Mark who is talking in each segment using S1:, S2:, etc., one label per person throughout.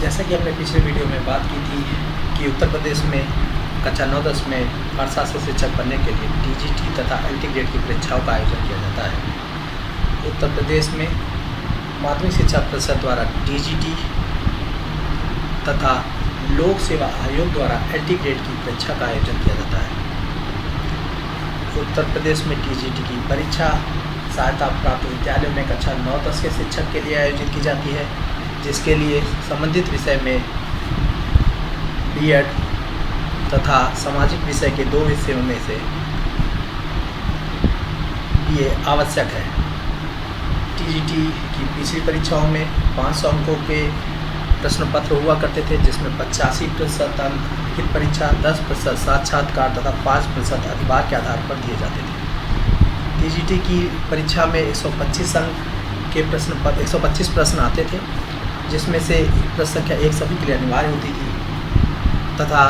S1: जैसा कि हमने पिछले वीडियो में बात की थी कि उत्तर प्रदेश में कक्षा 9-10 में अर्थशास्त्र शिक्षक बनने के लिए टीजीटी तथा एलटी ग्रेड की परीक्षाओं का आयोजन किया जाता है। उत्तर प्रदेश में माध्यमिक शिक्षा परिषद द्वारा टीजीटी तथा लोक सेवा आयोग द्वारा एलटी ग्रेड की परीक्षा का आयोजन किया जाता है। उत्तर प्रदेश में टीजीटी की परीक्षा सहायता प्राप्त विद्यालयों में कक्षा 9-10 के शिक्षक के लिए आयोजित की जाती है, जिसके लिए संबंधित विषय में बीएड तथा सामाजिक विषय के 2 विषयों में से बीए आवश्यक है। टीजीटी की पिछली परीक्षाओं में 500 अंकों के प्रश्न पत्र हुआ करते थे, जिसमें 85% अंक लिखित परीक्षा, 10% साक्षात्कार तथा 5% अधिभार के आधार पर दिए जाते थे। टीजीटी की परीक्षा में 125 अंक के प्रश्न 125 प्रश्न आते थे, जिसमें से प्रश्न संख्या 1 सभी के लिए अनिवार्य होती थी तथा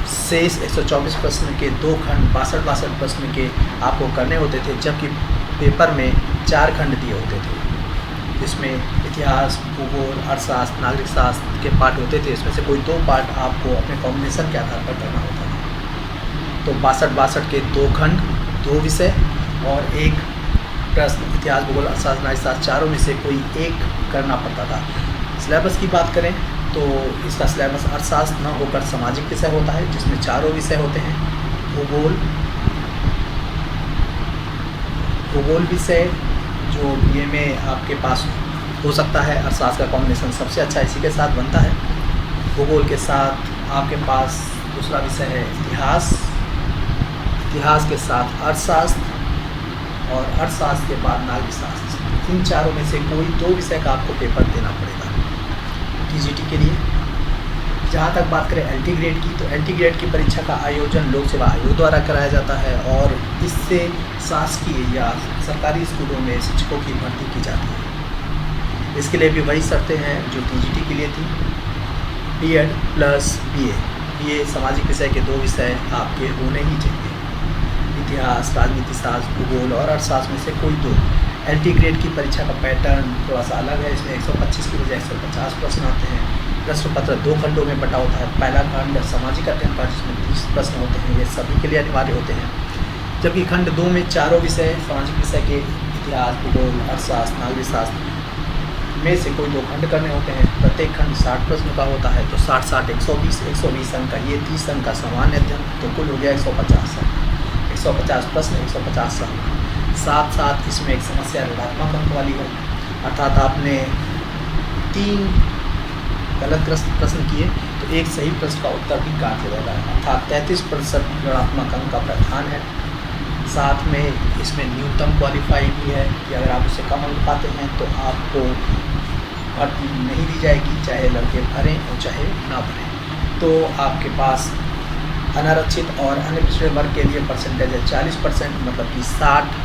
S1: शेष 124 प्रश्न के 2 खंड 62 प्रश्न के आपको करने होते थे, जबकि पेपर में 4 खंड दिए होते थे, जिसमें इतिहास, भूगोल, अर्थशास्त्र, नागरिक शास्त्र के पाठ होते थे। इसमें से कोई 2 पाठ आपको अपने कॉम्बिनेशन के आधार पर करना होता था। तो 62 के 2 खंड, 2 विषय और 1 प्रश्न इतिहास, भूगोल, अर्थशास्त्र, नागरिक शास्त्र चारों में से कोई एक करना पड़ता था। सिलेबस की बात करें तो इसका सिलेबस अर्थशास्त्र न होकर सामाजिक विषय होता है, जिसमें चारों विषय होते हैं। भूगोल विषय जो बीए में आपके पास हो सकता है। अर्थशास्त्र का कॉम्बिनेशन सबसे अच्छा इसी के साथ बनता है। भूगोल के साथ आपके पास दूसरा विषय है इतिहास, इतिहास के साथ अर्थशास्त्र और अर्थशास्त्र के बाद नागरिक शास्त्र। इन चारों में से कोई 2 विषय का आपको पेपर देना पड़ेगा टीजीटी के लिए। जहाँ तक बात करें एलटी ग्रेड की, तो एलटी ग्रेड की परीक्षा का आयोजन लोक सेवा आयोग द्वारा कराया जाता है और इससे शासकीय या सरकारी स्कूलों में शिक्षकों की भर्ती की जाती है। इसके लिए भी वही शर्तें हैं जो टीजीटी के लिए थी। बीएड प्लस बीए सामाजिक विषय के 2 विषय आपके होने ही चाहिए। इतिहास, राजनीति शास्त्र, भूगोल और अर्थशास्त्र में से कोई 2। एलटी ग्रेड की परीक्षा का पैटर्न थोड़ा सा अलग है। इसमें 125 की बजाय 150 प्रश्न आते हैं। प्रश्न पत्र 2 खंडों में बटा होता है। पहला खंड सामाजिक अध्ययन का, जिसमें 30 प्रश्न होते हैं, ये सभी के लिए अनिवार्य होते हैं, जबकि खंड 2 में चारों विषय सामाजिक विषय के इतिहास, भूगोल, अर्थशास्त्र, नागरिक शास्त्र में से कोई 2 खंड करने होते हैं। प्रत्येक खंड 60 प्रश्न का होता है, तो 60 120 अंक का, ये 30 अंक का सामान्य अध्ययन, तो कुल हो गया 150 अंक। 150 प्रश्न 150 अंक। साथ इसमें एक समस्या ऋणात्मक अंक वाली है, अर्थात आपने 3 गलत प्रश्न किए तो 1 सही प्रश्न का उत्तर भी काट लिया जाएगा, अर्थात 33% ऋणात्मक अंक का प्रावधान है। साथ में इसमें न्यूनतम क्वालिफाई भी है कि अगर आप उससे कम अंक पाते हैं तो आपको भर्ती नहीं दी जाएगी, चाहे लड़के भरें और चाहे ना भरें। तो आपके पास अनारक्षित और अन्य पिछड़े वर्ग के लिए परसेंटेज है 40%, मतलब कि 60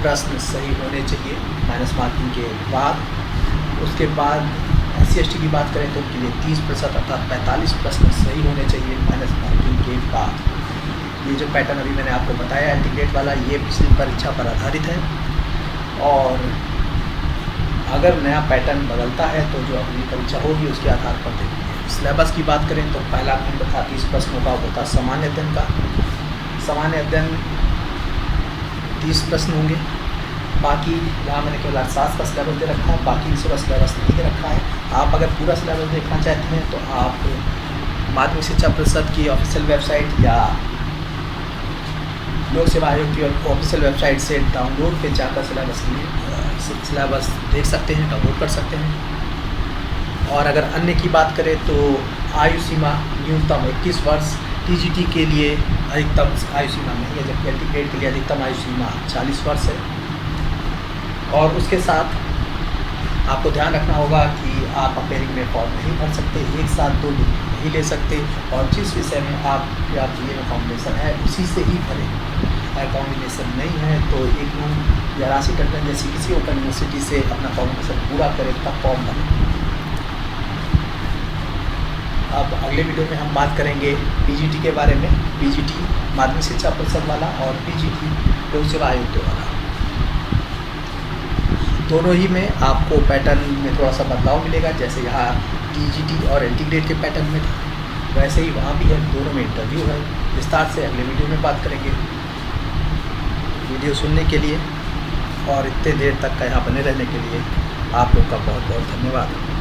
S1: प्रश्न सही होने चाहिए माइनस मार्किंग के बाद। उसके बाद SC/ST की बात करें तो उनके लिए 30% अर्थात 45 प्रश्न सही होने चाहिए माइनस मार्किंग के बाद। ये जो पैटर्न अभी मैंने आपको बताया एलटी ग्रेड वाला, ये पिछली परीक्षा पर आधारित है और अगर नया पैटर्न बदलता है तो जो अगली परीक्षा होगी उसके आधार पर देखेंगे। सिलेबस की बात करें तो पहला खंड था 30 प्रश्नों का, होता सामान्य अध्ययन का। सामान्य अध्ययन 30 प्रश्न होंगे। बाकी यहाँ मैंने केवल अर्थशास्त्र का सिलेबस दे रखा है, बाकी विषयों का सिलेबस नहीं दे रखा है। आप अगर पूरा सिलेबस देखना चाहते हैं तो आप माध्यमिक शिक्षा परिषद की ऑफिशियल वेबसाइट या लोक सेवा आयोग की ऑफिशियल वेबसाइट से डाउनलोड पे जाकर सिलेबस देख सकते हैं, डाउनलोड कर सकते हैं। और अगर अन्य की बात करें तो आयु सीमा न्यूनतम 21 वर्ष, टीजीटी के लिए अधिकतम आयु सीमा नहीं है, जबकि एलटी ग्रेड के लिए अधिकतम आयु सीमा 40 वर्ष है। और उसके साथ आपको ध्यान रखना होगा कि आप अपेयरिंग में फॉर्म नहीं भर सकते, एक साथ 2 डिग्री नहीं ले सकते, और जिस विषय में आपका बीए में कॉम्बिनेशन है उसी से ही भरें। अगर कॉम्बिनेशन नहीं है तो एक या राशि टंडन जैसी किसी ओपन यूनिवर्सिटी से अपना कॉम्बिनेशन पूरा करें तब फॉर्म भरें। अब अगले वीडियो में हम बात करेंगे पीजीटी के बारे में, पीजीटी माध्यमिक शिक्षा परिषद वाला और पीजीटी लोक सेवा आयोग वाला। दोनों ही में आपको पैटर्न में थोड़ा सा बदलाव मिलेगा। जैसे यहाँ टीजीटी और इंटीग्रेट के पैटर्न में था, वैसे ही वहाँ भी है। दोनों में इंटरव्यू है। विस्तार से अगले वीडियो में बात करेंगे। वीडियो सुनने के लिए और इतने देर तक का यहाँ बने रहने के लिए आप लोग का बहुत बहुत धन्यवाद।